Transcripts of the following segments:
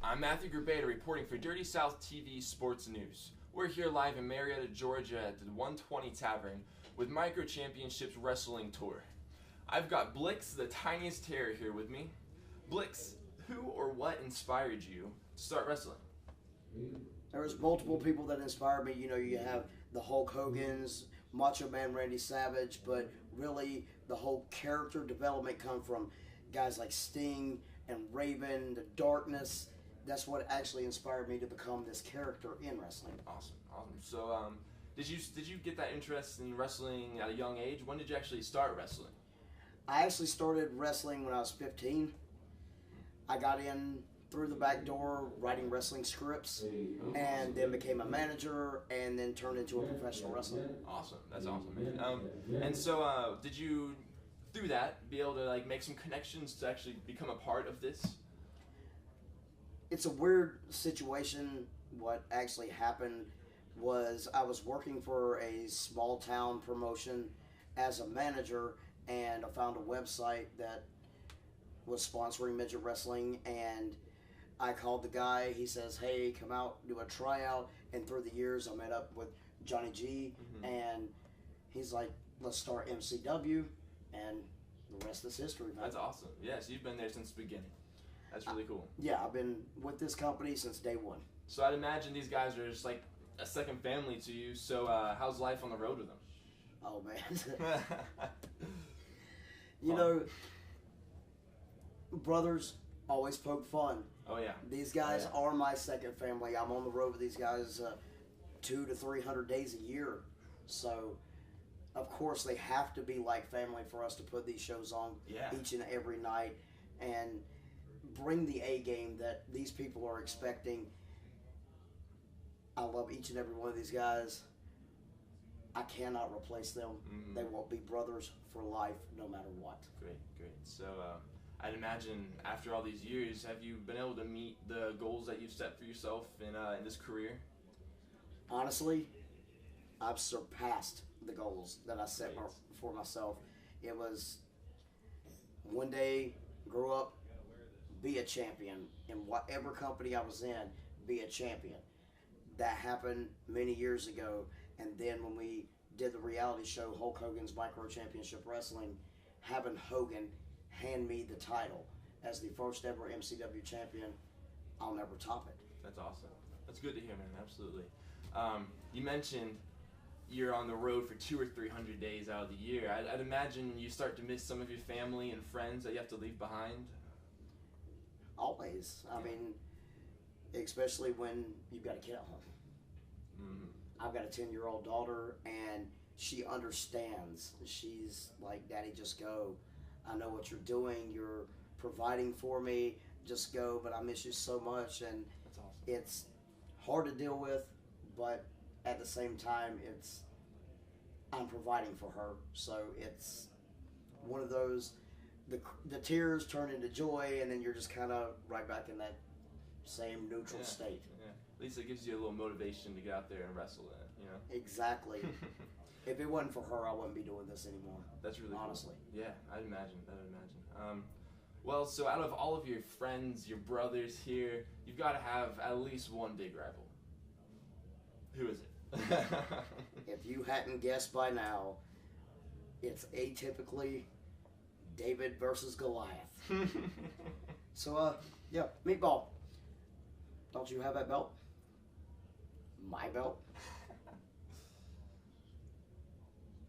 I'm Matthew Grebeta reporting for Dirty South TV Sports News. We're here live in Marietta, Georgia at the 120 Tavern with Micro Championships Wrestling Tour. I've got Blix The Tiniest here with me. Blix, who or what inspired you to start wrestling? There was multiple people that inspired me. You know, you have the Hulk Hogan's, Macho Man Randy Savage, but really the whole character development come from guys like Sting and Raven, the Darkness. That's what actually inspired me to become this character in wrestling. Awesome. So, did you get that interest in wrestling at a young age? When did you actually start wrestling? I actually started wrestling when I was 15. I got in through the back door writing wrestling scripts, and then became a manager, and then turned into a professional wrestler. Awesome. That's awesome, man. And so, did you, through that, be able to like make some connections to actually become a part of this? It's a weird situation. What actually happened was I was working for a small town promotion as a manager, and I found a website that was sponsoring midget wrestling, and I called the guy. He says, hey, come out, do a tryout. And through the years, I met up with Johnny G, and he's like, let's start MCW, and the rest is history, man. That's awesome. Yes, you've been there since the beginning. That's really cool. Yeah, I've been with this company since day one. So I'd imagine these guys are just like a second family to you. So how's life on the road with them? Oh, man. You know, brothers always poke fun. Oh, yeah. These guys are my second family. I'm on the road with these guys 200 to 300 days a year. So, of course, they have to be like family for us to put these shows on each and every night and bring the A game that these people are expecting. I love each and every one of these guys. I cannot replace them. They will be brothers for life no matter what. Great. So I'd imagine after all these years, have you been able to meet the goals that you've set for yourself in this career? Honestly, I've surpassed the goals that I set for myself. It was one day, grow up, be a champion. In whatever company I was in, be a champion. That happened many years ago. And then when we did the reality show, Hulk Hogan's Micro Championship Wrestling, having Hogan hand me the title as the first ever MCW champion, I'll never top it. That's awesome. That's good to hear, man. Absolutely. You mentioned you're on the road for 200 or 300 days out of the year. I'd imagine you start to miss some of your family and friends that you have to leave behind. Always. I mean, especially when you've got a kid at home. I've got a 10-year-old daughter, and she understands. She's like, Daddy, just go. I know what you're doing. You're providing for me. Just go, but I miss you so much. And that's awesome. It's hard to deal with, but at the same time, I'm providing for her. So it's one of those, the tears turn into joy, and then you're just kind of right back in that same neutral state. Yeah. At least it gives you a little motivation to get out there and wrestle in it, you know? Exactly. If it wasn't for her, I wouldn't be doing this anymore. That's really honestly. Cool. Yeah, I'd imagine. Well, so out of all of your friends, your brothers here, you've got to have at least one big rival. Who is it? If you hadn't guessed by now, it's atypically David versus Goliath. So, yeah, Meatball. Don't you have that belt? My belt?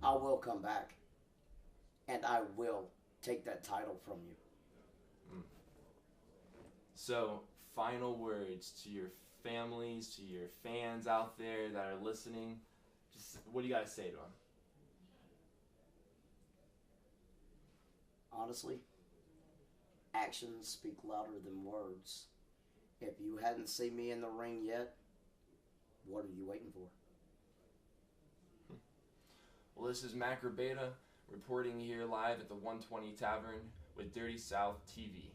I will come back, and I will take that title from you. So, final words to your families, to your fans out there that are listening. Just what do you got to say to them? Honestly, actions speak louder than words. If you hadn't seen me in the ring yet, what are you waiting for? Well, this is Matt Grebeta reporting here live at the 120 Tavern with Dirty South TV.